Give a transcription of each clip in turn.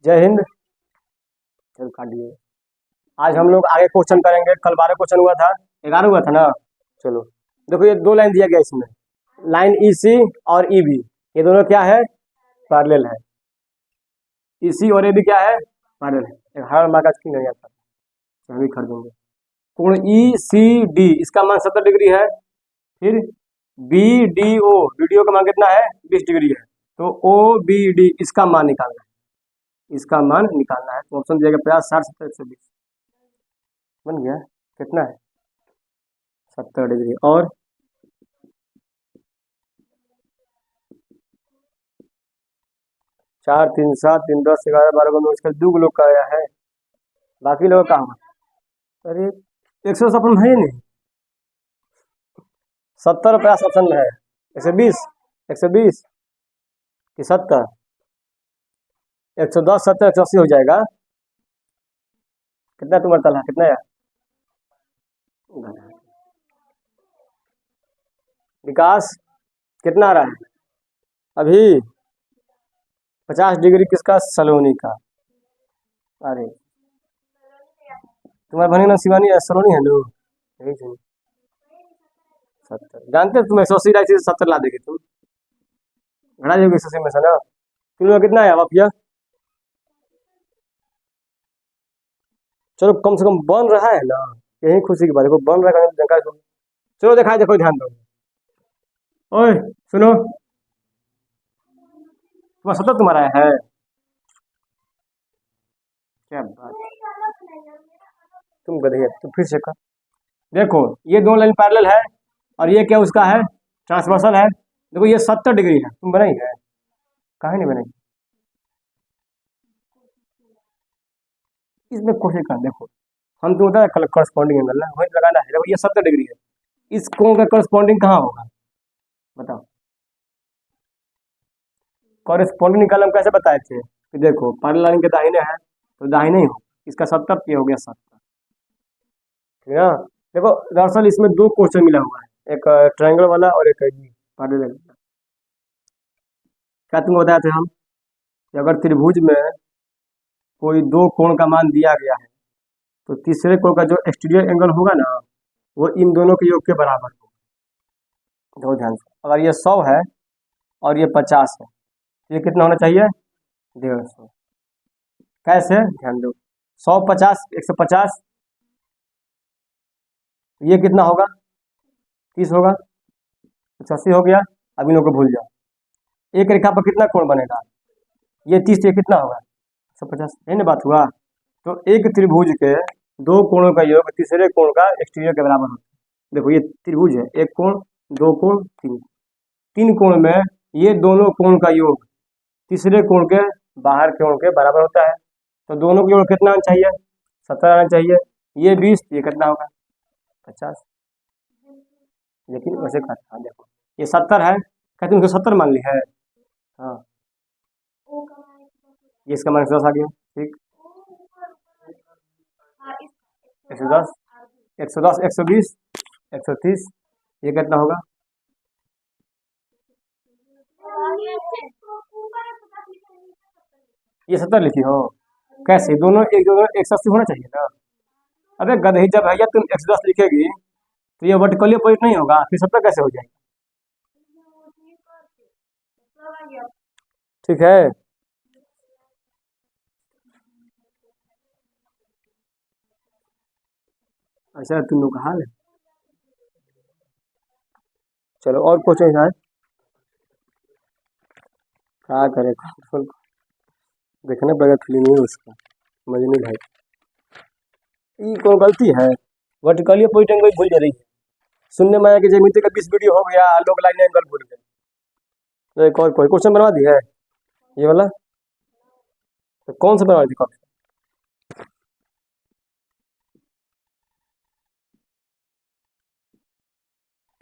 जय हिंद। चलो काटिए। आज हम लोग आगे क्वेश्चन करेंगे। कल 12 क्वेश्चन हुआ था, 11 हुआ था ना। चलो देखो, ये दो लाइन दिया गया इसमें, लाइन ईसी और ईबी, ये दोनों क्या है, पैरेलल है। ईसी और एबी क्या है, पैरेलल है। हर मार्का की नहीं आता, हम भी खरीदेंगे। कोण ई सी डी, इसका मान 70 डिग्री है। फिर बी डी ओ, बीडीओ का मान कितना है, 20 डिग्री है। तो ओ बी डी, इसका मान निकालना है, इसका मान निकालना है। तो ऑप्शन दिया गया 50, 60, 70, 120। बन गया। कितना है, 70 डिग्री। और 4, 3, 7, 3, 10, 11, 12 को इसका 2 लोग का आया है, बाकी लोग का हुआ। अरे 156 है ही नहीं, 70 50 ऑप्शन में है। 120, 120 कि 70, 110, 70, 180 हो जाएगा। कितना तुम्हारा तला, कितना है विकास, कितना आ रहा है अभी, 50 डिग्री किसका, सलोनी का। अरे तुम्हारे बनी ना शिवानी है, सलोनी है लो, यही थी। 70 जानते तुम, 180 लाई थी, 70 ला देगी तुम, घड़ा जाओगे 180 में से ना। तुम लोग कितना है अब भैया, चलो कम से कम बन रहा है ना, यही खुशी की बात है, बन रहा है जानकारी तुम। चलो दिखाई, देखो ध्यान दो। ओए सुनो, तुम्हारा 70 तुम्हारा है क्या बात, तुम गधे, तुम फिर से कर। देखो ये दो लाइन पैरेलल है, और ये क्या उसका है, ट्रांसवर्सल है। देखो ये 70 डिग्री है, तुम बनाई है, काहे नहीं बनाई, इसमें कोशिश कर। देखो हम तो होता है करस्पॉन्डिंग एंगल ना, वही लगाना है। देखो ये 70 डिग्री है, इस कोण का करस्पॉन्डिंग कहाँ होगा, बताओ। कॉरेस्पॉन्डिंग निकाल हम कैसे बताए थे कि देखो पैरेलल लाइन के दाहिने है तो दाहिने ही हो, इसका 70, ये हो गया 70, ठीक है ना। देखो दरअसल इसमें दो क्वेश्चन मिला हुआ है, एक ट्रायंगल वाला और एक पैरेलल। क्या तुमको बताया थे हम कि अगर त्रिभुज में कोई दो कोण का मान दिया गया है, तो तीसरे कोण का जो एक्सटीरियर एंगल होगा ना, वो इन दोनों के योग के बराबर होगा। देखो ध्यान से, अगर ये 100 है और ये 50 है, तो ये कितना होना चाहिए, 150। कैसे, ध्यान दो, 100, 50, 150, ये कितना होगा, 30 होगा, 180 हो गया। अब इन लोगों को भूल जाओ। एक रेखा पर कितना कोण बनेगा, ये 30, ये कितना होगा, 150, यही ना बात हुआ। तो एक त्रिभुज के दो कोणों का योग तीसरे कोण का एक्सटीरियर के बराबर होता है। देखो ये त्रिभुज है, एक कोण, दो कोण, तीन, तीन कोण में ये दोनों कोण का योग तीसरे कोण के बाहर कोण के बराबर होता है। तो दोनों का योग कितना आना चाहिए, 70 आना चाहिए। ये 20, ये कितना होगा, 50। लेकिन वैसे करता, देखो ये 70 है, कहते हैं 70 मान ली है, हाँ, ये इसका मान 110 आ गया, ठीक। 110, 110, 120, 130, ये कितना होगा, ये 70 लिखी हो, कैसे दोनों एक, दोनों 180 होना चाहिए ना। अबे गधे, जब भैया तुम 110 लिखेगी तो ये वर्टिकली अपोजिट नहीं होगा, फिर 70 कैसे हो जाएगा, ठीक है। ऐसा तुम लोग का हाल है। चलो और क्वेश्चन है, क्या करे, देखना पड़ेगा फिल्म में उसका, मजनू भाई। ये कोई गलती है, वर्टिकली अपोजिट एंगल भूल जा रही है। सुनने में आया कि ज्यामिति का 20 वीडियो हो गया, लोग लाइन एंगल भूल गए। तो एक और कोई क्वेश्चन बनवा दी है ये वाला, तो कौन सा बनवा दी, कौन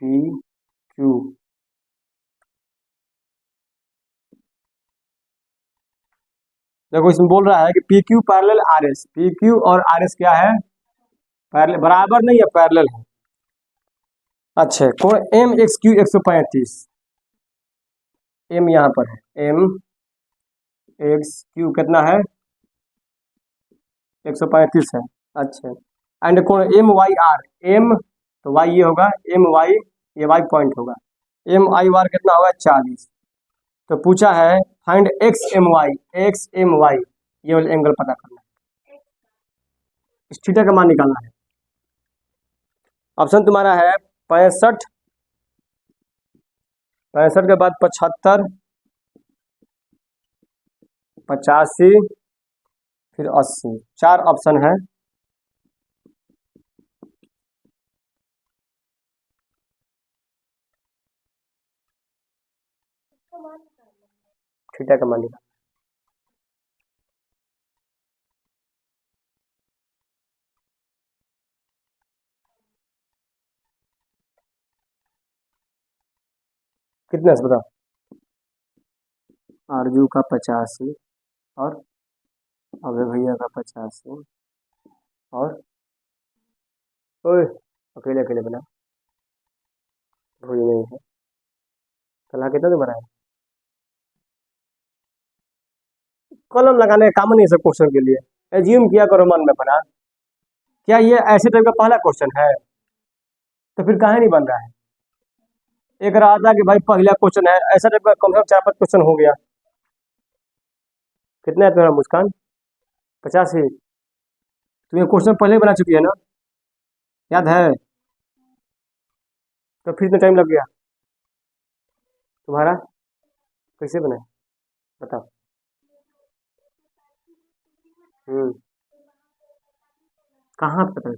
पी क्यू, देखो इसमें बोल रहा है कि P Q parallel R S, P Q और आर एस क्या है, पैरेलल, बराबर नहीं है, पैरेलल है। अच्छा कोण एम एक्स क्यू 135, एम यहाँ पर है, एम एक्स क्यू कितना है 135 है। अच्छा, एंड कोण एम वाई आर, एम तो वाई ये होगा, एम वाई ये वाई पॉइंट होगा, एम आई आर कितना होगा 40। तो पूछा है find X M Y, X M Y ये वाला एंगल पता करना है, इस थीटा का मान निकालना है। ऑप्शन तुम्हारा है 65, 65 के बाद 75, 85 फिर 80, 4 ऑप्शन है। थीटा का मान निकालना। कितना से बताओ? आरजू का 85 और अभय भैया का 85 और ओए अकेले अकेले बना भूल नहीं है। कल कितना तो बनाया, कलम लगाने का काम नहीं है सब क्वेश्चन के लिए, एज्यूम किया करो मन में बना। क्या ये ऐसे टाइप का पहला क्वेश्चन है? तो फिर काहे नहीं बन रहा है? एक रहा था कि भाई पहला क्वेश्चन है, ऐसा टाइप का कम से कम 4-5 क्वेश्चन हो गया। कितना है तुम्हारा मुस्कान? 85। तुम ये क्वेश्चन पहले बना चुकी है ना, याद है? तो फिर इतना टाइम लग गया तुम्हारा, कैसे बनाए बताओ? कहाँ पता है?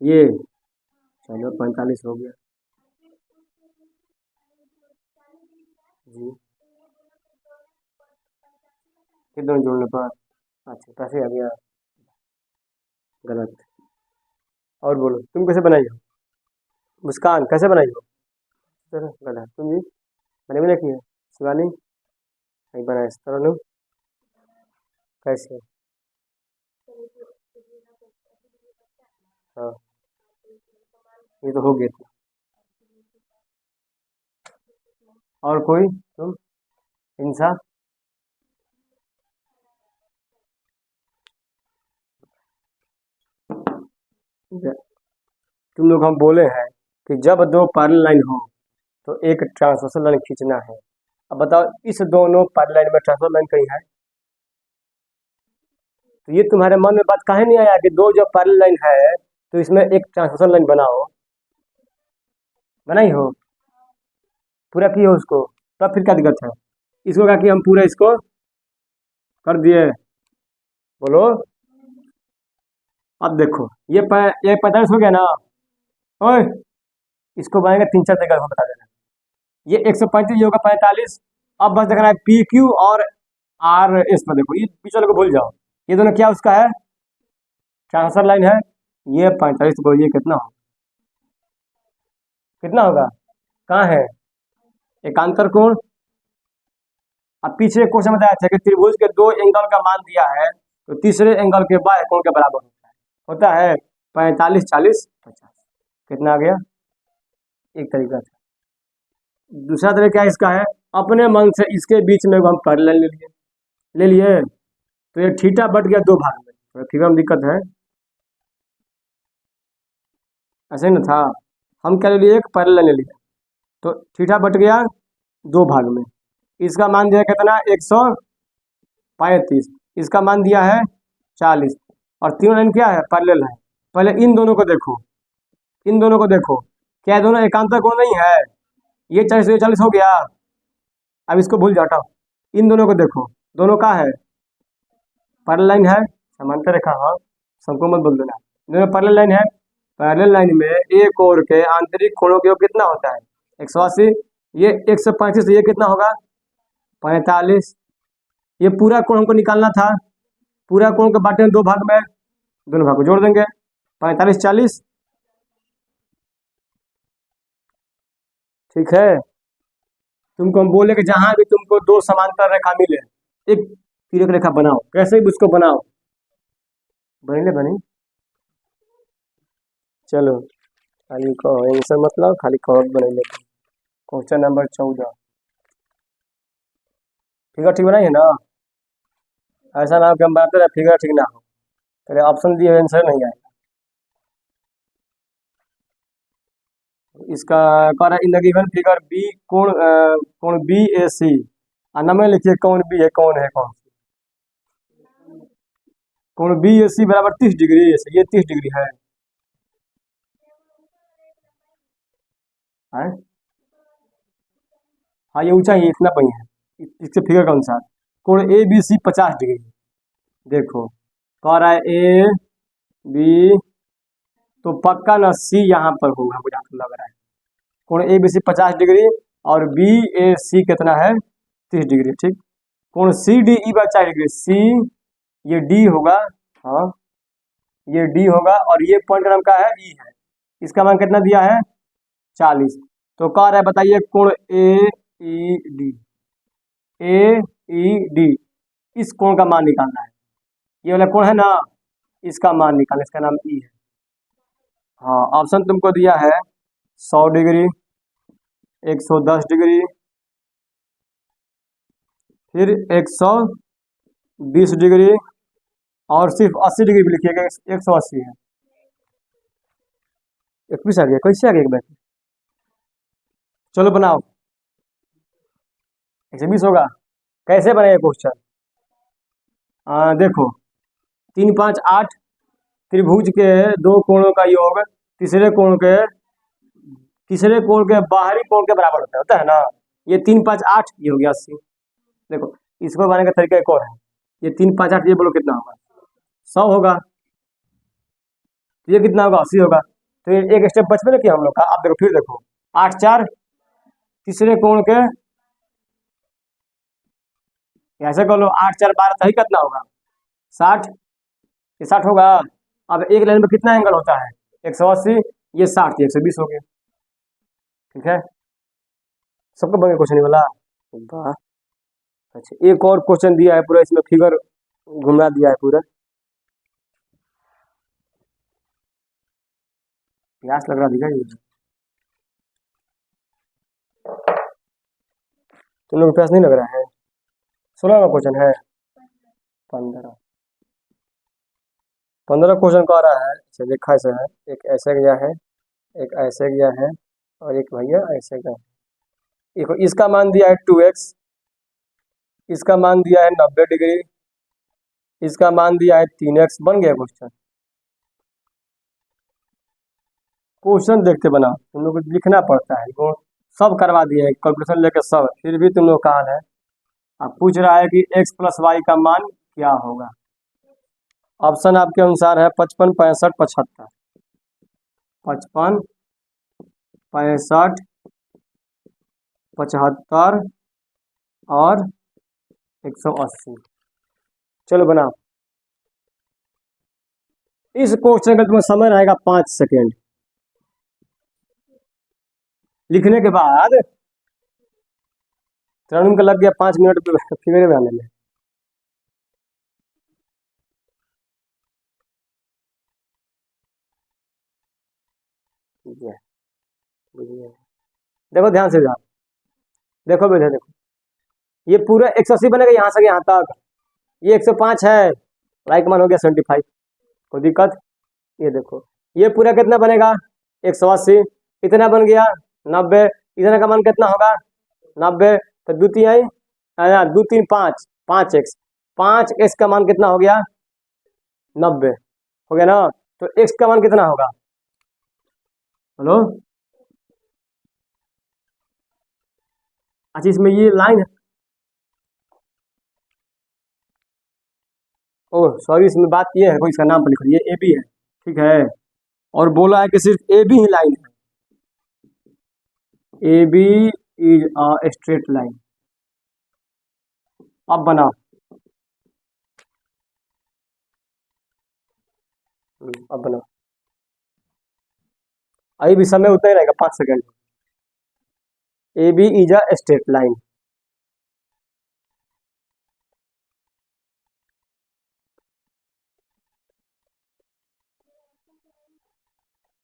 ये चलो 45 हो गया जी, ये दोनों जोड़ने पर अच्छा पैसे आ गया, गलत। और बोलो तुम कैसे बनाई हो? मुस्कान कैसे बनाई हो? चलो गलत। तुम जी मैंने भी लिखी है, शिवानी नहीं बनाया, तरनु कैसे? हाँ ये तो हो गया था। और कोई तुम इंसान? तुम लोग हम बोले हैं कि जब दो पैरेलल लाइन हो तो एक ट्रांसवर्सल लाइन खींचना है। अब बताओ इस दोनों पैरेलल लाइन में ट्रांसवर्सल लाइन कहीं है? तो ये तुम्हारे मन में बात काहे नहीं आया कि दो जब पैरेलल लाइन है तो इसमें एक ट्रांसवर्सल लाइन बनाओ? बनाई हो, पूरा किए हो उसको, तब फिर क्या दिक्कत है? इसको क्या कि हम पूरा इसको कर दिए, बोलो। अब देखो ये 45 हो गया ना, ओए इसको बनाएंगे 3-4 जगह को बता देना। ये 135 ये होगा 45। अब बस देखना है पी क्यू और आर एस पर, देखो ये बीच वाले को भूल जाओ, ये दोनों क्या उसका है, ट्रांसफर लाइन है। ये 45 तो बोलिए कितना हो, कितना होगा, कहाँ है एकांतर कोण? अब पीछे क्वेश्चन बताया था कि त्रिभुज के दो एंगल का मान दिया है तो तीसरे एंगल के बाह्य कोण के बराबर होता है 45, 40, 50। कितना आ गया? एक तरीका था। दूसरा तरीका क्या इसका है, अपने मन से इसके बीच में हम पैरेलल ले लिए तो ये थीटा बट गया दो भाग में, तो थीटा में दिक्कत है, ऐसे ही ना था। हम क्या ले लिए, एक पैरेलल ले लिया तो थीटा बट गया दो भाग में। इसका मान दिया कितना 135, इसका मान दिया है 40, और तीनों लाइन क्या है, पैरेलल है। पहले इन दोनों को देखो, इन दोनों को देखो, क्या दोनों एकांतर कोण नहीं है? ये 40 ये 40 हो गया। अब इसको भूल जाओ, हटाओ। इन दोनों को देखो, दोनों का है पैरेलल लाइन है, समांतर रेखा, हाँ सबको मत बोल देना। दोनों पैरेलल लाइन है, पैरेलल लाइन में एक और के आंतरिक कोणों के योग कितना होता है 180, ये 135, ये कितना होगा 45। ये पूरा कोण हमको निकालना था, पूरा कोण को बांटे दो भाग में, दोनों भाग को जोड़ देंगे 45, 40। ठीक है, तुमको हम बोले कि जहां भी तुमको दो समांतर रेखा मिले एक तिरक रेखा बनाओ, कैसे भी उसको बनाओ, बनी। चलो खाली कहो आंसर मतलब खाली कहो बने। क्वेश्चन नंबर 14 ठीक है, ठीक बनाइए ना। ऐसा ना हो कि हम बनाते रहे फिगर ठीक ना हो। पहले ऑप्शन दिए आंसर नहीं आएगा। इसका कह रहा है in the given figure B कोण बी ए सी, नाम लिखिए कौन बी है कौन है कौन सी। कोण बी ए सी बराबर 30 डिग्री, ये 30 डिग्री है? हाँ ये ऊंचा ही इतना बड़ी है इसके फिगर के अनुसार। कोण ए बी सी 50 डिग्री। देखो कह रहा है ए बी, तो पक्का ना सी यहाँ पर होगा मुझे आपको लग रहा है। कोण ए बी सी 50 डिग्री और बी ए सी कितना है 30 डिग्री, ठीक। कोण सी डी ई 40 डिग्री, सी ये डी होगा, हाँ ये डी होगा और ये पॉइंट नाम का है ई है, इसका मान कितना दिया है 40। तो कह रहा है बताइए कोण ए ई डी, ए ई डी इस कोण का मान निकालना है। ये वाला कोण है ना, इसका मान निकालना, इसका नाम ई है। हाँ ऑप्शन तुमको दिया है 100 डिग्री, 110 डिग्री, फिर 120 डिग्री और सिर्फ 80 डिग्री भी लिखिएगा, 180 है। 21 आ गया, कैसे आ गया एक बार? चलो बनाओ, 120 होगा। कैसे बनेगा क्वेश्चन? देखो 3 5 8 त्रिभुज के दो कोणों का योग तीसरे कोण के बाहरी कोण के बराबर होता है ना। ये 3 5 8 ये हो गया 80। देखो इसको बनाने का तरीका एक और है, ये 3 5 8 ये बोलो कितना होगा 100 होगा, ये कितना होगा 80 होगा। तो ये एक स्टेप बच में ना किया हम लोग का। अब देखो फिर देखो 8 4 तीसरे कोण के, ऐसे कर लो 8 4 12 सही कितना होगा 60, ये 60 होगा। अब एक लाइन में कितना एंगल होता है 180, ये 60 ये 120 हो गया, ठीक है। सबको बगे क्वेश्चन वाला वाह। अच्छा एक और क्वेश्चन दिया है पूरा, इसमें फिगर घुमा दिया है पूरा। प्यास लग रहा दिखा ये, तुम लोग प्यास नहीं लग रहा है? 16 का क्वेश्चन है, 15 क्वेश्चन का आ रहा है। अच्छा देखा ऐसा है, एक ऐसे गया है, एक ऐसे गया है और एक भैया ऐसे गया है। देखो इसका मान दिया है 2x, इसका मान दिया है 90 डिग्री, इसका मान दिया है 3x। बन गया क्वेश्चन। क्वेश्चन देखते बना, तुम लोग को लिखना पड़ता है, वो सब करवा दिए कैलकुलेशन लेके सब, फिर भी तुम लोग का हाल है। अब पूछ रहा है कि x प्लस वाई का मान क्या होगा। ऑप्शन आपके अनुसार है 55 65 75। 55 65 75 और 180। चलो बनाओ। इस क्वेश्चन का तुम्हें समय रहेगा 5 सेकेंड। लिखने के बाद तुरंत का लग गया 5 मिनट फिगर बनाने में। देखो ध्यान से ध्यान देखो बेटा, देखो ये पूरा 180 बनेगा यहाँ से यहाँ तक, ये 105 है, राइट मान हो गया 75, कोई दिक्कत? ये देखो ये पूरा कितना बनेगा 180, इतना बन गया 90, इतना का मान कितना होगा 90। तो द्वितीय 2 3 5 5x, 5x का मान कितना हो गया 90 हो गया ना। तो x का मान कितना होगा? हेलो, अच्छा इसमें ये लाइन है, ओह सॉरी इसमें बात ये है, कोई इसका नाम पर लिखो, ये ए बी है, ठीक है। और बोला है कि सिर्फ ए बी ही लाइन है, A B is a straight line. अब बनाओ, अब बनाओ, अभी भी समय उतना ही रहेगा 5 सेकेंड। A B is a straight line,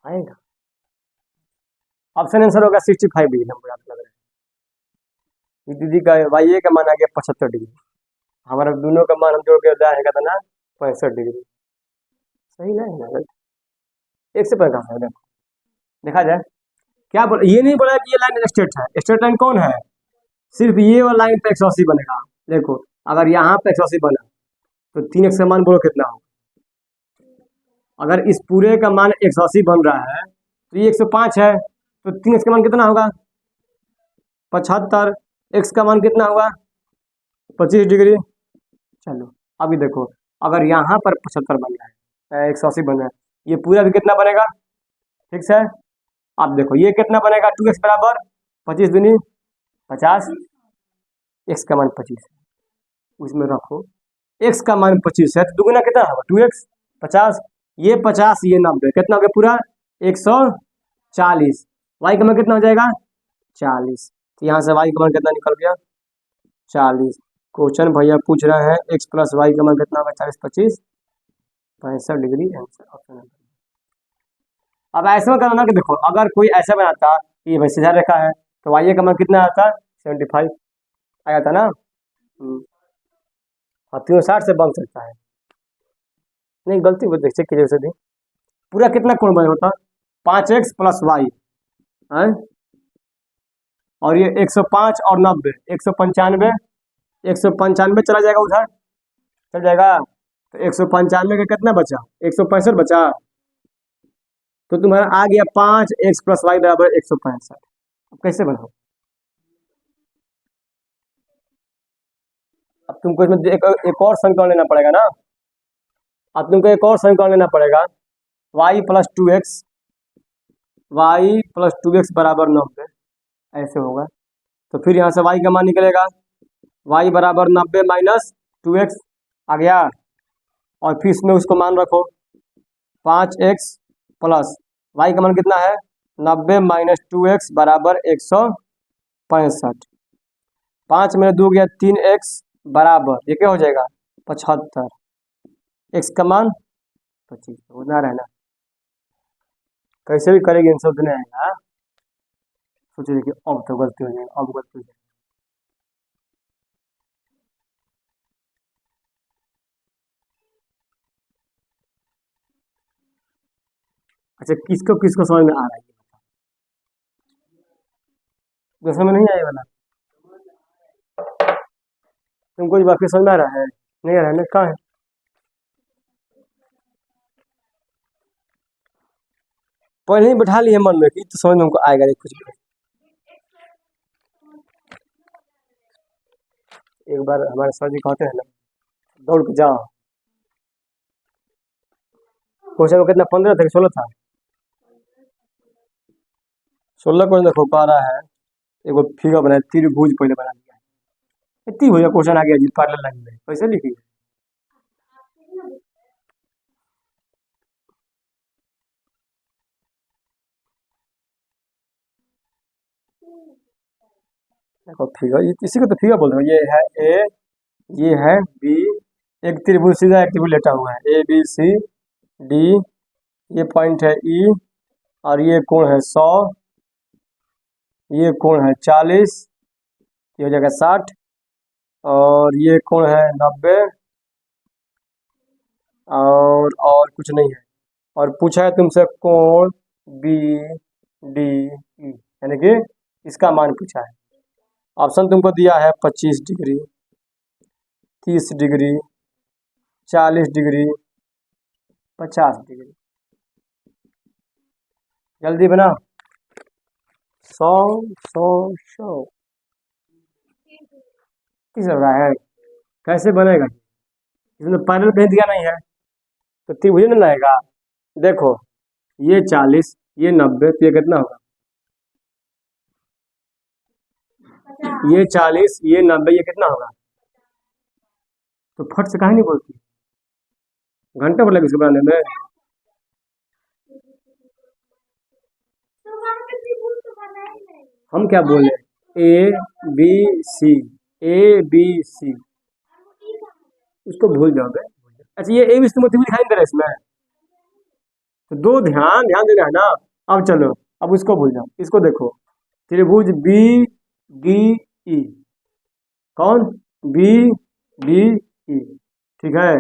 आएगा। ऑप्शन आंसर होगा 65 डिग्री, नंबर आपको लग रहा है। दीदी का वाई ए का मान आ गया 75 डिग्री। हमारा दोनों का मान हम जोड़ के जाएगा था ना 65 डिग्री। सही ना है ना? एक से पहले कहा देखो, देखा जाए क्या बोला, ये नहीं बोला कि ये लाइन स्ट्रेट है। स्ट्रेट लाइन कौन है? सिर्फ ये वाला लाइन पे 180 बनेगा। देखो अगर यहाँ पे 180 बना तो 3x का मान बोलो कितना होगा? अगर इस पूरे का मान 180 बन रहा है तो ये 105 है, तो 3x का मान कितना होगा? 75। x का मान कितना होगा? 25 डिग्री। चलो अभी देखो, अगर यहाँ पर 75 बन रहा है, 180 बन रहा है, ये पूरा भी कितना बनेगा? ठीक है, अब देखो ये कितना बनेगा? 2x बराबर 25 दूनी 50, x का मान 25 है, उसमें रखो x का मान 25 है तो दुगुना कितना होगा? 2x 50, ये 50 ये 90, कितना हो गया पूरा? 140। y का मान कितना हो जाएगा? 40। तो यहाँ से y का मान कितना निकल गया? 40। क्वेश्चन भैया पूछ रहे हैं x प्लस वाई का मान कितना होगा? 40 25 65 डिग्री। आंसर ऑप्शन है। अब ऐसे में करना कि देखो अगर कोई ऐसा बनाता कि भाई सीधा रेखा है तो वाई का मान कितना आता? 75 आया था ना। हाँ 360 से बन सकता है, नहीं गलती वो देख चेक कीजिए उसे भी। पूरा कितना कोण बने होता? 5x प्लस वाई है, और ये 105 और 90 195, 195 चला जाएगा उधर, चल जाएगा। तो 195 का कितना बचा? 165 बचा। तो तुम्हारा आ गया 5x प्लस वाई बराबर 165। अब कैसे बनाओ? अब तुमको इसमें एक और समीकरण लेना पड़ेगा ना। अब तुमको एक और समीकरण लेना पड़ेगा, y plus 2x, Y plus 2x बराबर 90, ऐसे होगा। तो फिर यहाँ से y का मान निकलेगा, y बराबर 90 माइनस 2x आ गया, और फिर इसमें उसको मान रखो 5x प्लस y का मान कितना है? 90 माइनस 2x बराबर 165। 5 में 2 गया 3x बराबर ये क्या हो जाएगा? 75। x का मान 25 होना रहना। कैसे भी करेगी इन सब नहीं आएगा। सोच रही कि अब तो गलती हो जाएगी, अब गलती हो जाएगी। अच्छा किसको किसको समझ में आ रहा है? दूसरे में नहीं आए वाला तुमको ये बाकी समझ में आ रहा है? नहीं आ रहा है ना? कहाँ है? पहले ही बैठा लिए मन में कि तो समझ में हमको आएगा नहीं कुछ भी। एक बार हमारे सर जी कहते हैं ना, दौड़ के जाओ। क्वेश्चन में कितना 15 था कि 16 था? 16 क्वेश्चन देखो पा रहा है। एगो फिगर बनाया, त्रिभुज पहले बना दिया है, इतनी भैया क्वेश्चन आ गया जी पार्लर लाइन में, कैसे लिखी? देखो फिगर, इसी को तो फिगर बोल रहे हो। ये है ए, ये है बी, एक त्रिभुज सीधा एक त्रिभुज लेटा हुआ है ए बी सी डी, ये पॉइंट है ई, और ये कोण है 100, ये कोण है 40, ये हो जाएगा 60, और ये कोण है 90, और कुछ नहीं है। और पूछा है तुमसे कोण बी डी ई, यानी कि इसका मान पूछा है। ऑप्शन तुमको दिया है 25 डिग्री, 30 डिग्री, 40 डिग्री, 50 डिग्री। जल्दी बना। 100 100 100 किस रहा है? कैसे बनेगा? इसमें पैनल भेज दिया नहीं है तो त्रिभुज नहीं लाएगा। देखो ये 40 ये 90, तो ये कितना होगा? ये 40 ये 90, ये कितना होगा? तो फट से काहे नहीं बोलती? घंटे भर लगे इसको बनाने में। हम क्या बोले? ए बी सी, ए बी सी, उसको भूल जाओगे। अच्छा ये ए बी सी तुमको त्रिभुज दिखाई नहीं दे रहा इसमें? तो दो ध्यान ध्यान देना है ना। अब चलो अब उसको भूल जाओ, इसको देखो, त्रिभुज बी डी ई, कौन? B D E. ठीक है,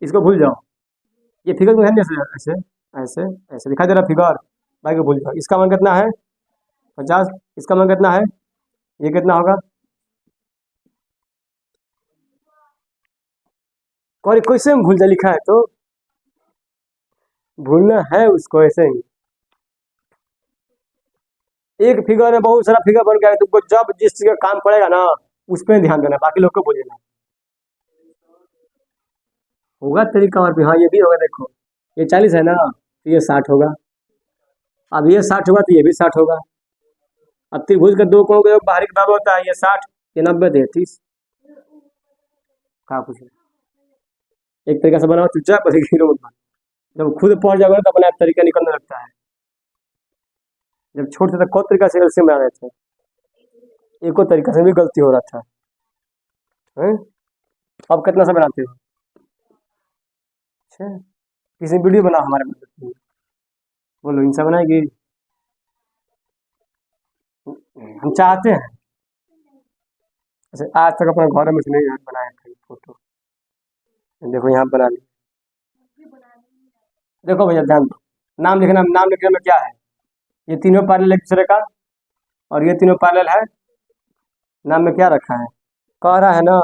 इसको भूल जाओ। ये फिगर में है नहीं, ऐसे ऐसे ऐसे ऐसे दिखाई दे रहा फिगर, भाई को भूल जाओ। इसका मान कितना है 50, इसका मान कितना है, ये कितना होगा, और कैसे में भूल जा, लिखा है तो भूलना है उसको ऐसे ही। एक फिगर में बहुत सारा फिगर बन गया है, तुमको जब जिस चीज का काम पड़ेगा ना उस पर ध्यान देना, बाकी लोग को बोलेना। होगा तरीका और भी, हाँ ये भी होगा, देखो ये 40 है ना, तो ये 60 होगा। अब ये 60 होगा तो ये भी 60 होगा। अब त्रिभुज के दो कोणों का जो बाहरी बराबर होता है, ये 60, ये 90, तो 30। कहा कुछ एक तरीका से बनाओ, चुपचाप हीरो मत बनो। जब खुद पहुंच जाओगे तो अपना तरीका निकलने लगता है। जब छोटे थे कौन तरीका से गलती बना रहे थे, एक और तरीका से भी गलती हो रहा था है? अब कितना से बनाते हो, अच्छा किसी वीडियो बना हमारे मदद में, बोलो इनसे बनाएगी, हम चाहते हैं। अच्छा आज तक अपने घर में से नहीं बनाया था फोटो, देखो यहाँ बना ली। देखो भैया ध्यान दो, नाम लिखना, नाम लिखने में क्या है, ये तीनों पैरेलल एक दूसरे का, और ये तीनों पैरेलल है। नाम में क्या रखा है, कह रहा है ना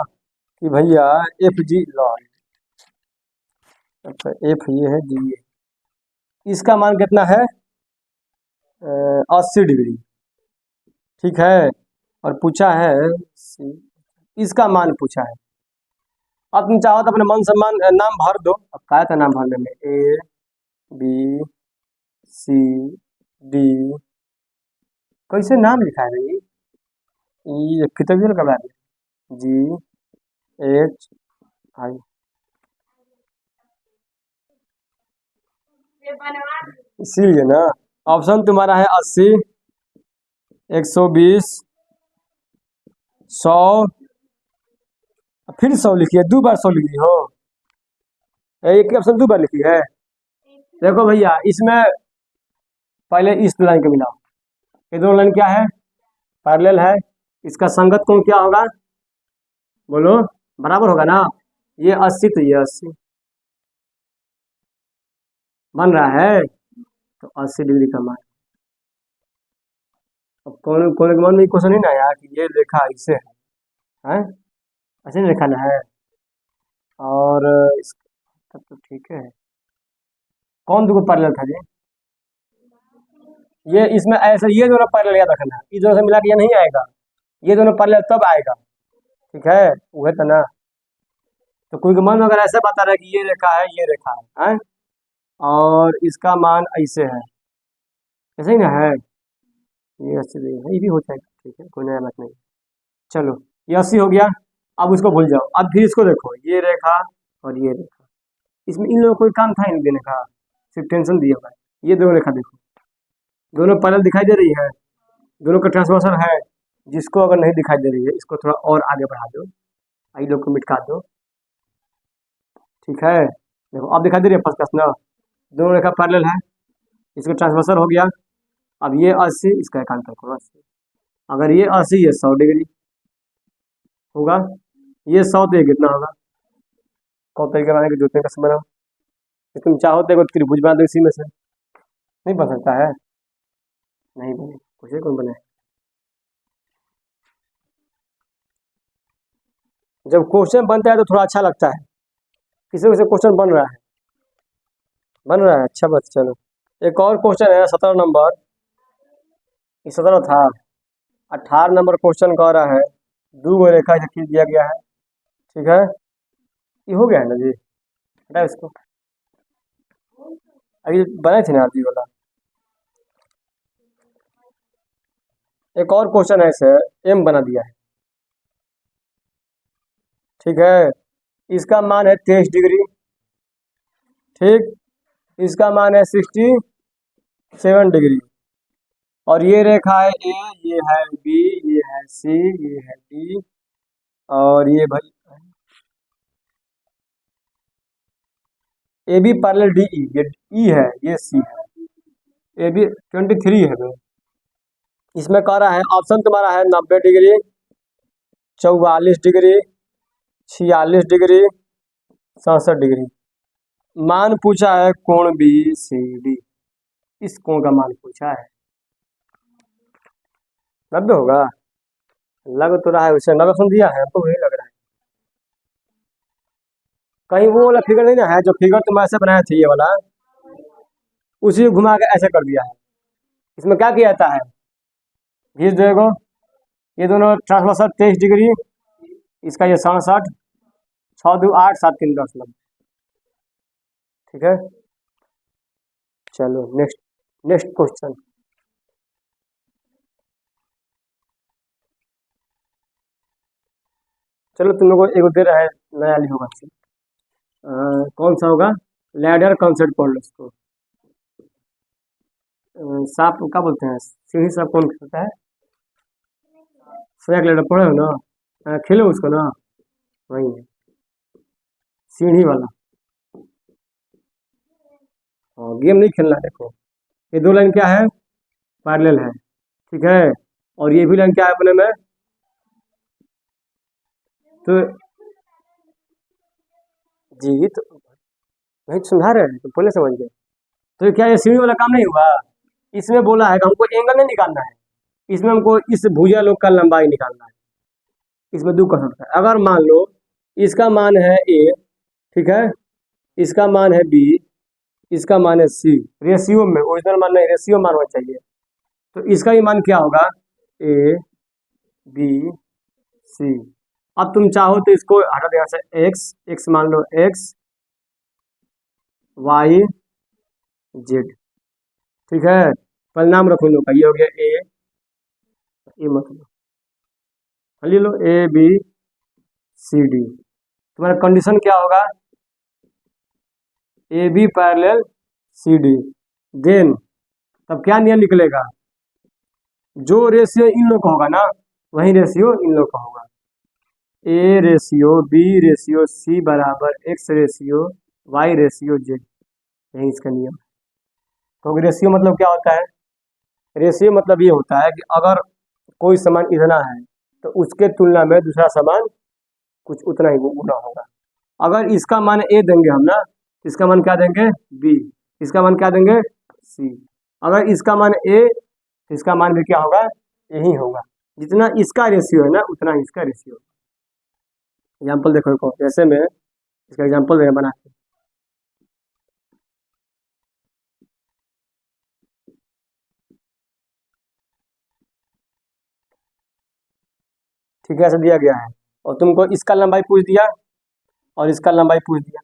कि भैया एफ जी लॉन, अच्छा एफ ये है, जी ये, इसका मान कितना है 80 डिग्री। ठीक है, और पूछा है इसका मान पूछा है। अब तुम चाहो तो अपने मन सम्मान नाम भर दो। अब क्या था नाम भरने में, ए बी सी डी, कैसे नाम लिखा है भाई, ये कितना का बात है, जी एच आई, इसीलिए ना। ऑप्शन तुम्हारा है 80, 120, 100, फिर 100 लिखिए, 2 बार 100 लिखी हो, एक ऑप्शन 2 बार लिखी है। देखो भैया इसमें पहले इस लाइन को मिलाओ, ये दोनों लाइन क्या है, पैरेलल है, इसका संगत कोण क्या होगा, बोलो बराबर होगा ना, ये 80 तो ये 80 बन रहा है, तो 80 डिग्री का मान। अब कौन कौन के मन में क्वेश्चन नहीं ना आया कि ये रेखा इससे है, ऐसे नहीं लिखाना है, और तब तो ठीक है। कौन दो पैरेलल था जी, ये इसमें ऐसे ये दोनों पैरेलल याद रखना है, इस दोनों से मिला के ये नहीं आएगा, ये दोनों पैरेलल तब आएगा। ठीक है, वह तो ना, तो कोई के मन में अगर ऐसे बता रहा है कि ये रेखा है, ये रेखा है, और इसका मान ऐसे है, ऐसे ही ना है, ये 80 है, ये भी हो जाएगा, ठीक है कोई नया बात नहीं। चलो ये 80 हो गया, अब उसको भूल जाओ। अब फिर इसको देखो, ये रेखा और ये रेखा, इसमें इन लोगों को कोई काम था ही नहीं देने का, सिर्फ टेंशन दिया हुआ है। ये दोनों रेखा देखो, दोनों पैरेलल दिखाई दे रही है, दोनों का ट्रांसवर्सल है। जिसको अगर नहीं दिखाई दे रही है इसको थोड़ा और आगे बढ़ा दो, आई लोग को मिटका दो। ठीक है, देखो अब दिखाई दे रही है फर्स्ट क्लास ना, दोनों रेखा पैरेलल है, इसका ट्रांसवर्सल हो गया। अब ये 80, इसका एकांतर करो 80, अगर ये 80 ये 100 डिग्री होगा, ये 100 तो ये कितना होगा, कौन तरीके बनाने के जूते का समय, तुम चाहो तो त्रिभुज बना दो इसी में से, नहीं बन सकता है, नहीं बने, कुछ कौन बने। जब क्वेश्चन बनता है तो थोड़ा अच्छा लगता है, किसी किसी क्वेश्चन बन रहा है, बन रहा है, अच्छा बात। चलो एक और क्वेश्चन है 17 नंबर, 17 था, 18 नंबर क्वेश्चन कह रहा है, 2 रेखा खींच दिया गया है। ठीक है, ये हो गया है ना जी, हटा इसको, अभी बनाए थे ना आरती वाला। एक और क्वेश्चन है इसे एम बना दिया है। ठीक है, इसका मान है 23 डिग्री, ठीक, इसका मान है 67 डिग्री, और ये रेखा है ए, ये है बी, ये है सी, ये है डी, और ये भाई A B parallel D E, ये ई है ये सी है, ए बी 23 है भाई। इसमें कह रहा है ऑप्शन तुम्हारा है 90 डिग्री, 44 डिग्री, 46 डिग्री 67 डिग्री। मान पूछा है कोण बी सी डी, इस कोण का मान पूछा है। 90 होगा, लग तो रहा है उसे 90 सुन दिया है, हमको वही लग रहा है। कहीं वो वाला फिगर नहीं ना है, जो फिगर तुम ऐसे बनाए थे ये वाला, उसी को घुमा के ऐसे कर दिया है। इसमें क्या किया जाता है, घीस देखो, ये दोनों ट्रांसवर्सल 23 डिग्री, इसका ये 67, 6 2 8 7 3 10 90। ठीक है, चलो नेक्स्ट नेक्स्ट क्वेश्चन। चलो तुम लोग को एक दे रहा है नया लिखोगा, कौन सा होगा, लैडर कॉन्सेप्ट पढ़ लो इसको। सांप क्या बोलते हैं, सीढ़ी सांप कौन खेलता है, स्नैक लैडर पढ़े हो ना, खेलो उसको ना, वही है सीढ़ी वाला। गेम नहीं खेलना है। देखो ये दो लाइन क्या है, पैरेलल है, ठीक है, और ये भी लाइन क्या है अपने में, तो जी तो नहीं सुधार रहे हैं तो पहले समझ गए। तो ये क्या ये सीढ़ी वाला काम नहीं हुआ, इसमें बोला है कि हमको एंगल नहीं निकालना है, इसमें हमको इस भुजा लोग का लंबाई निकालना है। इसमें दो कर सकता है, अगर मान लो इसका मान है ए, ठीक है, इसका मान है बी, इसका मान है सी, रेशियो में, ओरिजिनल मान नहीं, रेशियो मान होना चाहिए। तो इसका ही मान क्या होगा, ए बी सी। अब तुम चाहो तो इसको हटा दो यहाँ से, एक्स एक्स मान लो, एक्स वाई जेड, ठीक है, परिणाम रखो लो का, ये हो गया ए मत लो, ले लो ए बी सी डी। तुम्हारा कंडीशन क्या होगा, A B parallel C D, then तब क्या नियम निकलेगा, जो रेशियो इन लोग का होगा ना वही रेशियो इन लोग का होगा, A ratio B ratio C बराबर X ratio Y ratio Z, यही इसका नियम है। तो रेशियो मतलब क्या होता है, रेशियो मतलब ये होता है कि अगर कोई सामान इतना है तो उसके तुलना में दूसरा सामान कुछ उतना ही गुना होगा। अगर इसका मान ए देंगे हम ना, इसका मान क्या देंगे बी, इसका मान क्या देंगे सी, अगर इसका मान ए, इसका मान भी क्या होगा, यही होगा, जितना इसका रेशियो है ना उतना ही इसका रेशियो। एग्जाम्पल देखो ऐसे में इसका एग्जाम्पल देना बना के, ठीक है, ऐसे दिया गया है और तुमको इसका लंबाई पूछ दिया और इसका लंबाई पूछ दिया,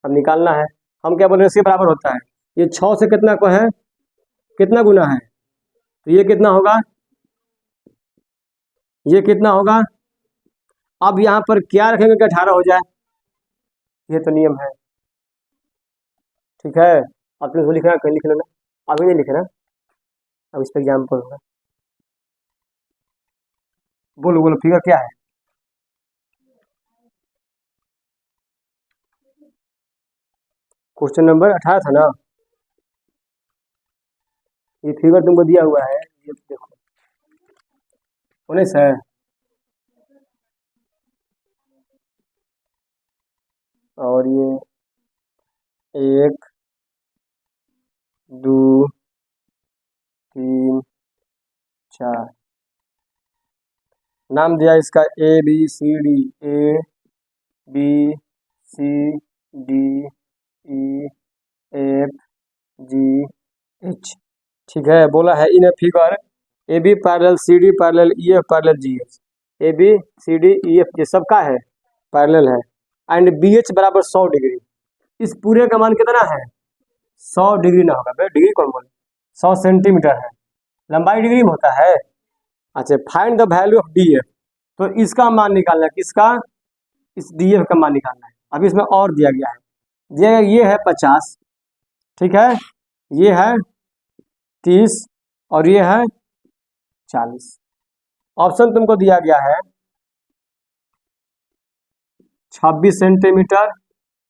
अब निकालना है। हम क्या बोल रहे हैं, इसके बराबर होता है, ये 6 से कितना को है, कितना गुना है, तो ये कितना होगा, ये कितना होगा। अब यहाँ पर क्या रखेंगे कि 18 हो जाए, ये तो नियम है, ठीक है। अब तुम लिखना, कहीं लिख लेना, अभी नहीं लिखना, अब इस पर एग्जाम्पल होगा। बोलो बोलो फिगर क्या है, क्वेश्चन नंबर 18 था ना, ये फिगर तुमको दिया हुआ है, ये देखो 19 है, और ये 1 2 3 4, नाम दिया इसका A B C D, A B C D E F G H, ठीक है। बोला है in figure A B parallel C D parallel E F parallel G H, A B C D E F ये सबका है parallel है, and B H बराबर 100 degree. इस पूरे का मान कितना है, 100 डिग्री ना होगा, डिग्री कौन बोले, 100 सेंटीमीटर है, लंबाई डिग्री में होता है। अच्छा, find the value of D F, तो इसका मान निकालना है, किसका, इस डी एफ का मान निकालना है। अभी इसमें और दिया गया है, दिया गया ये है 50, ठीक है, ये है 30 और ये है 40। ऑप्शन तुमको दिया गया है 26 centimetre,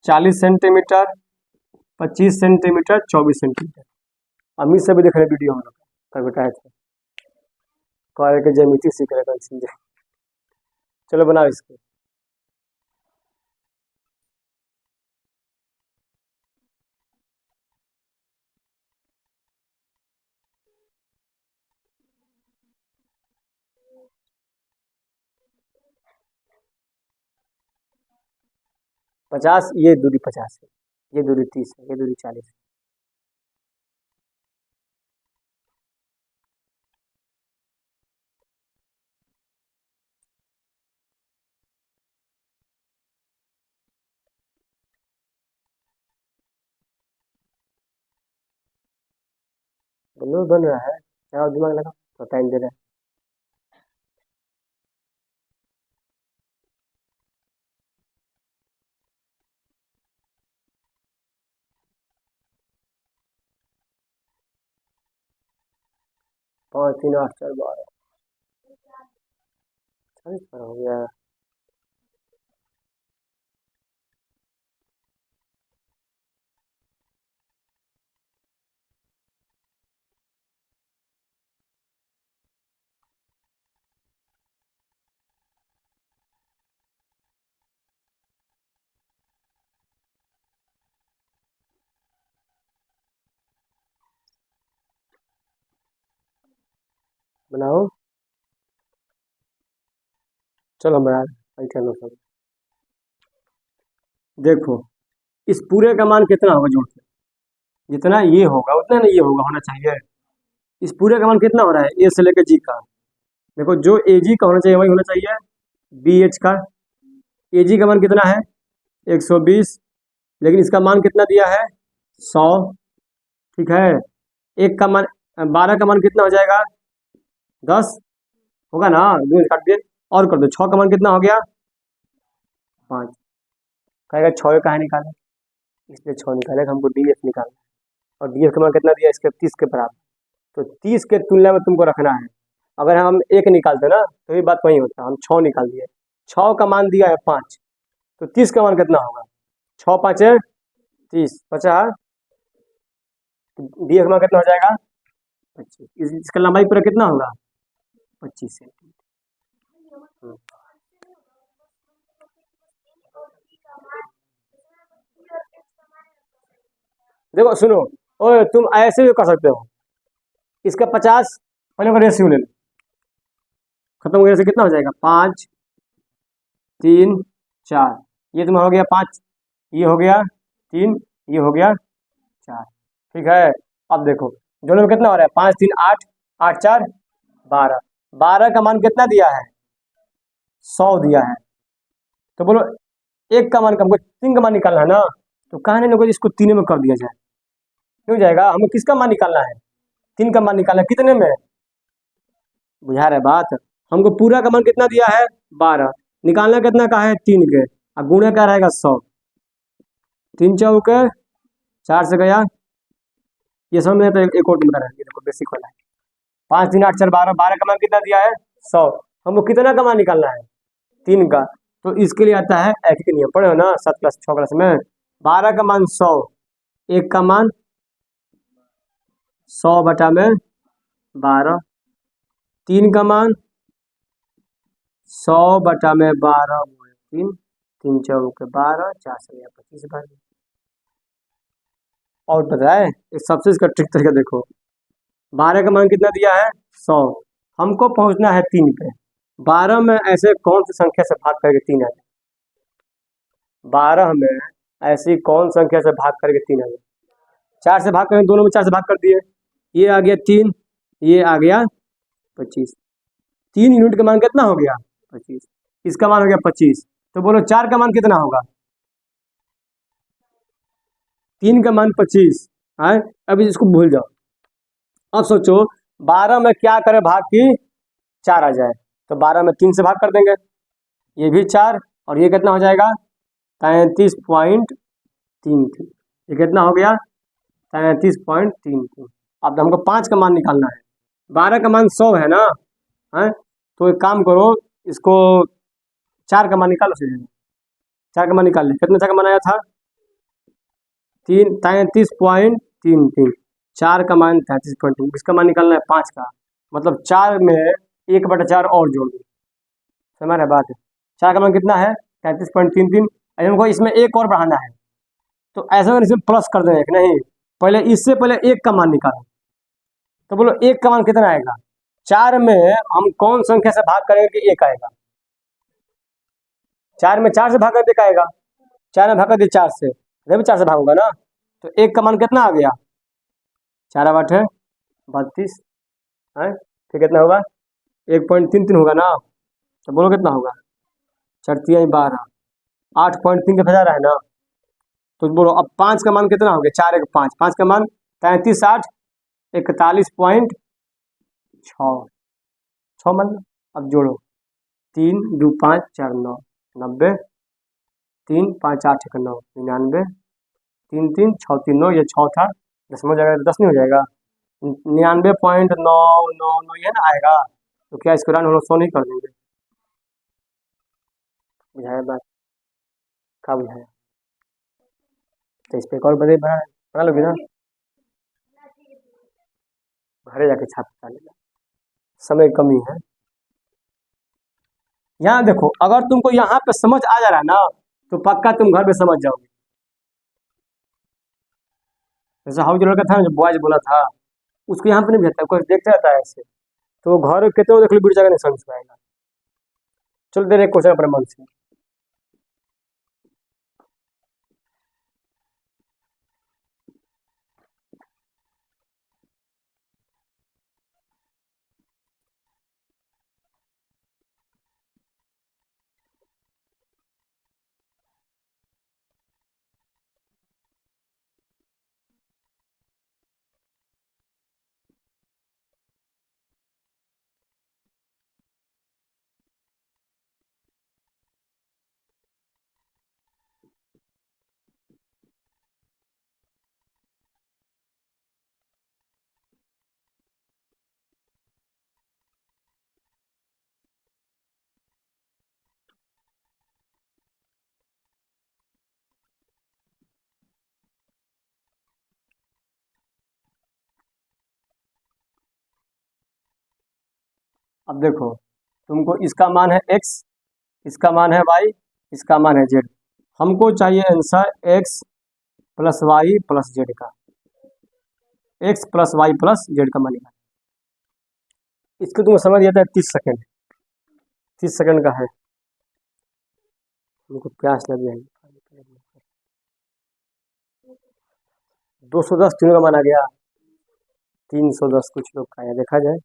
40 centimetre, 25 centimetre, 24 centimetre. Amit से भी देख रहे वीडियो हम लोग का बताए थे, कह रहे कि ज्यामिति सीख रहे, चलो बनाओ इसको। 50, ये दूरी 50 है, ये दूरी 30 है, ये दूरी 40 है। बोलो बन रहा है, क्या दिमाग लगा तो टाइम दे रहा है। पाँच तीन आठ चार 12, 40 पर हो गया। बनाओ, चलो बना चलो सब। देखो इस पूरे का मान कितना होगा जोड़ के, जितना ये होगा उतना ना ये होगा, होना चाहिए। इस पूरे का मान कितना हो रहा है, ए से लेकर जी का। देखो जो ए जी का होना चाहिए वही होना चाहिए बी एच का। ए जी का मान कितना है 120, लेकिन इसका मान कितना दिया है 100। ठीक है, एक का मान 12 का मान कितना हो जाएगा 10 होगा ना, दो काट दिए और कर दो। 6 का मान कितना हो गया 5। कहेगा 6 कहाँ निकाले, इसलिए 6 निकाले, हमको डी एफ निकालना है। और डी एफ का मान कितना दिया इसके 30 के बराबर। तो 30 के तुलना में तुमको रखना है। अगर हम एक निकालते ना तो ये बात वही होता, हम 6 निकाल दिए। 6 का मान दिया है 5, तो 30 का मान कितना होगा 6 5 30 50। डी एफ का मान कितना हो जाएगा 25। इसका लंबाई पूरा कितना होगा 25 सेंटीमीटर। देखो सुनो, ओए तुम ऐसे भी कर सकते हो, इसका 50 पहले का रेशियो ले लो, खत्म हो गया से कितना हो जाएगा 5 3 4। ये तुम्हारा हो गया 5, ये हो गया 3, ये हो गया 4। ठीक है, अब देखो दोनों में कितना हो रहा है 5 3 8, 8 4 12। 12 का मान कितना दिया है 100 दिया है। तो बोलो एक का मान हमको 3 का मान निकालना है ना, तो कहा नहीं इसको 3 में कर दिया जाए, क्यों जाएगा। हमको किसका मान निकालना है 3 का मान निकालना है, कितने में बुझा रहे बात। हमको पूरा का मान कितना दिया है 12, निकालना कितना का है 3 के, और गुणे का रहेगा 100। 3 चौके 4 से गया, ये समझ में तो एक और बता रहा है, देखो बेसिक वाला है। 5 3 8 4 12, 12 का मान कितना दिया है 100, हमको कितना का मान निकालना है 3 का। तो इसके लिए आता है एक के नियम, पढ़े हो ना 7 क्लास 6 क्लास में। 12 का मान 100, एक का मान 100 बटा में 12, 3 का मान 100 बटा में 12 गुणे 3, 3 चौके 12, 4 से गया 25 बार। और पता है इस सबसे इसका ट्रिक तरीका देखो, 12 का मान कितना दिया है 100, हमको पहुंचना है 3 पे। 12 में ऐसे कौन सी संख्या से भाग करके 3 आ जाए, 12 में ऐसी कौन संख्या से भाग करके 3 आ जाए। 4 से भाग करें, दोनों में 4 से भाग कर दिए, ये आ गया 3, ये आ गया 25। 3 यूनिट का मान कितना हो गया 25, इसका मान हो गया 25। तो बोलो 4 का मान कितना होगा, 3 का मान 25 है। अभी इसको भूल जाओ, अब सोचो 12 में क्या करे भाग की 4 आ जाए, तो 12 में 3 से भाग कर देंगे, ये भी 4, और ये कितना हो जाएगा 33.33। ये कितना हो गया 33.33। अब हमको 5 का मान निकालना है, 12 का मान 100 है ना, है तो एक काम करो, इसको 4 का मान निकालो सीधे। 4 का मान निकाल ले, कितना 4 का मान आया था 33.33। 4 का मान 33.3, इसका मान निकालना है 5 का, मतलब 4 में 1/4 और जोड़ दो, समझ रहे बात। 4 का मान कितना है 33.33। हमको इसमें एक और बढ़ाना है, तो ऐसा अगर इसमें प्लस कर दें, नहीं पहले इससे पहले 1 का मान निकालो। तो बोलो 1 का मान कितना आएगा, 4 में हम कौन संख्या से भाग करेंगे कि 1 आएगा, 4 में 4 से भाग करके 1 आएगा, 4 में भाग कर दिए 4 से, इधर भी 4 से भागूंगा ना, तो 1 का मान कितना आ गया, 4 8 है 32 है, फिर कितना होगा 1.33 होगा ना, तो बोलो कितना होगा, 4 3 12, 8.3 का फजा रहा है ना, तो बोलो अब 5 का मान कितना हो गया, 4 1 5, 5 का मान 33 8 41.6, 6 मान लो। अब जोड़ो 3 2 5 4 9 90, 3 5 8 1 9 99, 3 3 6 3 9, ये 6 था, 10 में हो जाएगा, 10 नहीं हो जाएगा, 99.999 ये ना आएगा, तो क्या इसको राउंड हम लोग 100 नहीं कर देंगे, बुझाया बात, क्या बुझाया, तो इस पे एक और बना लोगे ना, घरे जाके छाप लेगा, समय की कमी है। यहाँ देखो, अगर तुमको यहाँ पे समझ आ जा रहा है ना, तो पक्का तुम घर पे समझ जाओगे। जैसे हाउस लड़का था ना, जो बॉयज बोला था, उसको यहाँ पे नहीं भेजता, कोई देखता रहता है ऐसे, तो वो घर कितने देख ली बीट जगह नहीं समझ पाएगा। चलो दे रहे क्वेश्चन अपने मन से। अब देखो, तुमको इसका मान है x, इसका मान है y, इसका मान है z, हमको चाहिए answer x plus Y plus Z का, x plus Y plus Z का मान निकाल। इसको तुमको समझ दिया था 30 सेकेंड, 30 सेकेंड का है, तुमको प्यास लग जाएगी। 210 तीनों का माना गया, 310 कुछ लोग का है, देखा जाए।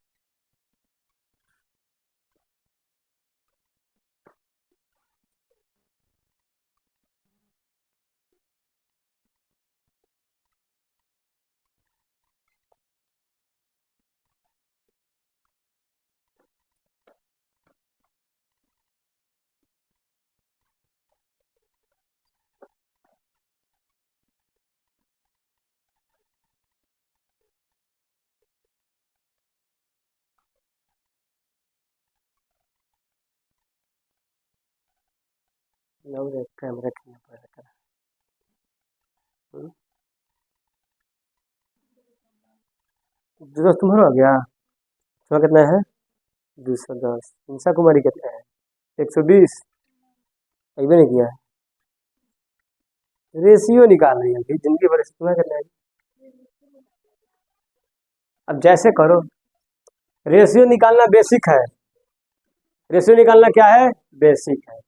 कैमरा खींचना पड़ेगा। दोस्त तुम्हारा आ गया, तुम्हारा कितना है 210, इंसा कुमारी कितना है 120, एक भी नहीं किया है, रेशियो निकाल रही है अभी, जिंदगी भर तुम्हारा कितना है। अब जैसे करो, रेशियो निकालना बेसिक है, रेशियो निकालना क्या है, बेसिक है।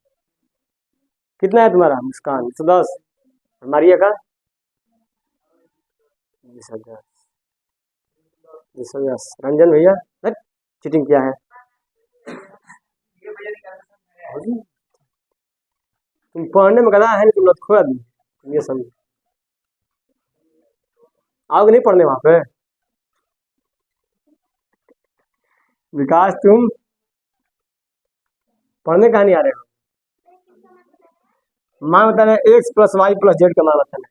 कितना है तुम्हारा मुस्कान 110, मारिया का 2010, 210, रंजन भैया चीटिंग किया है, तुम पढ़ने में गधा है नहीं, तुम लतखोर आदमी, तुम ये समझो। आओगे नहीं पढ़ने वहां पे, विकास तुम पढ़ने कहाँ नहीं आ रहे हो, मान बताना X plus Y plus Z का मान बताना,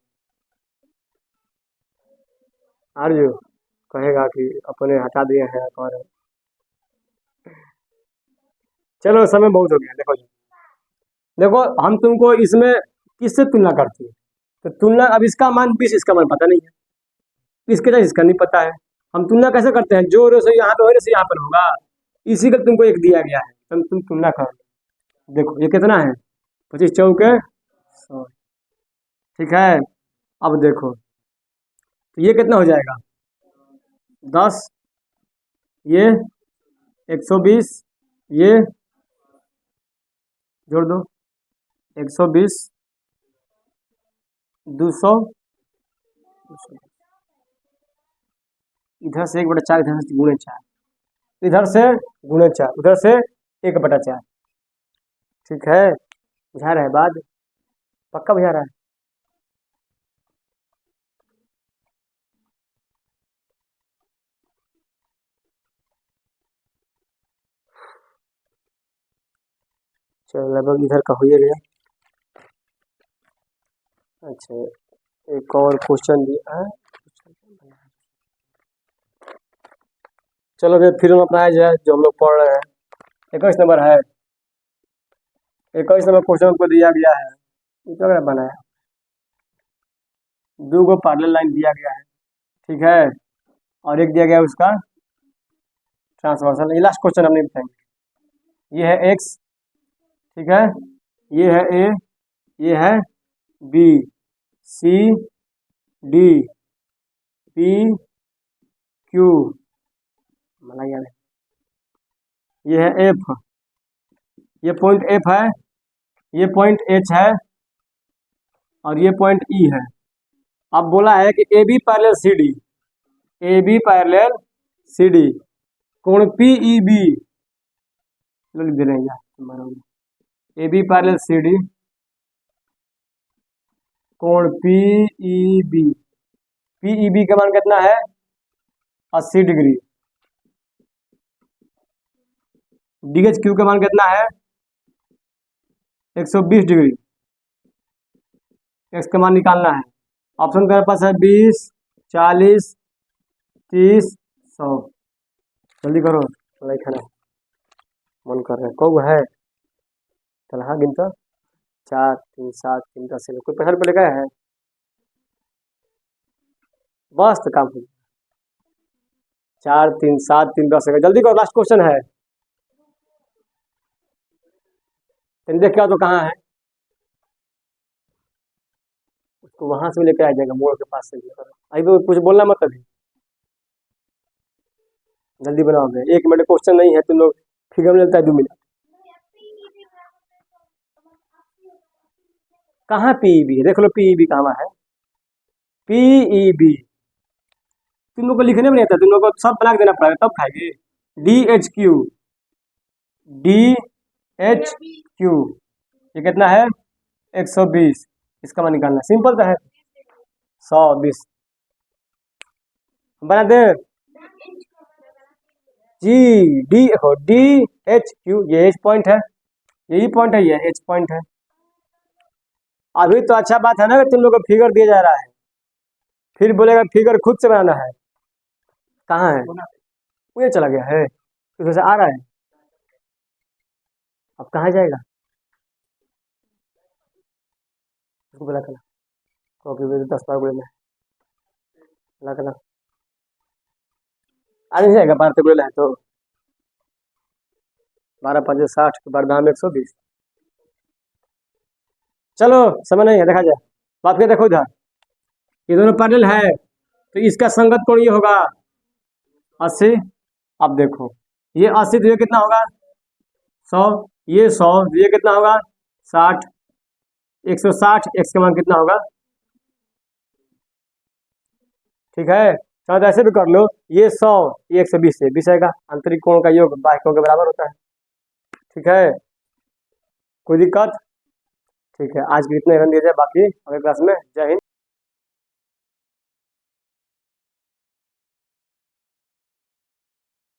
आर्य कहेगा कि अपने हटा दिए हैं, और चलो समय बहुत हो गया। देखो जी, देखो हम तुमको इसमें किससे तुलना करती है, तो तुलना, अब इसका मान 20, इसका मान पता नहीं है, इसके जैसे इसका नहीं पता है, हम तुलना कैसे करते हैं, जो रेशो यहाँ पे हो रेशो यहाँ पर होगा, इसी का तुमको एक दिया गया है, तुम तुलना करो। देखो ये कितना है 25 चौके 100, ठीक है। अब देखो तो ये कितना हो जाएगा 10, ये 120, ये जोड़ दो 120 200, इधर से 1/4, इधर से गुणे 4, इधर से गुणे 4, उधर से 1/4। ठीक है, बुझा रहा है बात? पक्का बुझा रहा है? चलो लगभग इधर का हो ही गया। अच्छा, एक और क्वेश्चन दिया है। चलो फिर हम अपना जो है जो हम लोग पढ़ रहे हैं 21 नंबर है। 21 नंबर क्वेश्चन हमको दिया गया है, ये तो बनाया, 2 गो पैरेलल लाइन दिया गया है। ठीक है, और एक दिया गया है उसका ट्रांसवर्सल। ये लास्ट क्वेश्चन हमने बताएंगे। ये है एक्स, ठीक है, ये है ए, ये है B, C, D, P, Q, मला याद है, ये है एफ, ये पॉइंट एफ है, ये पॉइंट एच है, और ये पॉइंट ई है। अब बोला है कि A B parallel C D, A B parallel C D, कोण पी ई बी लिख दे रहे हैं, A B parallel C D, कोण P E B, P E B का मान कितना है? 80 डिग्री। डी एच क्यू का मान कितना है? 120 डिग्री। एक्स का मान निकालना है। ऑप्शन मेरे पास है 20, 40, 30, 100। जल्दी करो, लिखना मन कर रहा है। कौ है? चल हाँ गिनता, 4, 3, 7, 3, 10। कोई पैसा पे लगा है? बस तो काम हो, 4, 3, 7, 3, 10। जल्दी करो, लास्ट क्वेश्चन है। तुम देख क्या तो कहाँ है? उसको वहां से लेकर आ जाएगा, मोड़ के पास से। अभी तो कुछ बोलना मत अभी, जल्दी बनाओ। 1 मिनट क्वेश्चन नहीं है, तुम लोग फिगर में लगता है 2 मिनट। कहाँ पीईबी है? देख लो पीईबी कहाँ है। पीईबी तुम लोग को लिखने में नहीं आता, तुम लोग को सब बना के देना पड़ेगा तब खाएंगे। D H Q, D H Q, ये कितना है? 120। इसका मान निकालना सिंपल तो है, 120 बना दे। जी डी हो, डी एच क्यू, ये एच पॉइंट है, यही पॉइंट है, ये एच पॉइंट है। अभी तो अच्छा बात है ना कि तुम लोग को फिगर दिया जा रहा है, फिर बोलेगा फिगर खुद से बनाना है। कहाँ है? मुझे चला गया है, उधर से आ रहा है, अब कहाँ जाएगा? उसको बोला कला, क्योंकि 10 बार बोले में ला कला आ नहीं जाएगा। 12 बोले है तो 12, 5, 60 के बाद दाम 120। चलो समय नहीं है, देखा जाए। बात कर, देखो इधर ये दोनों पैरेलल है, तो इसका संगत कोण ये होगा 80। अब देखो ये 80, तो ये कितना होगा? 100, ये 100, ये कितना होगा? 60, 160। एक्स का मान कितना होगा? ठीक है, चाहे तो ऐसे भी कर लो, ये 100, ये 120 से 20 आएगा। आंतरिक कोण का योग बाह्य कोण के बराबर होता है। ठीक है, कोई दिक्कत? ठीक है, आज के इतने रन दिया जाए, बाकी अगले क्लास में। जय हिंद।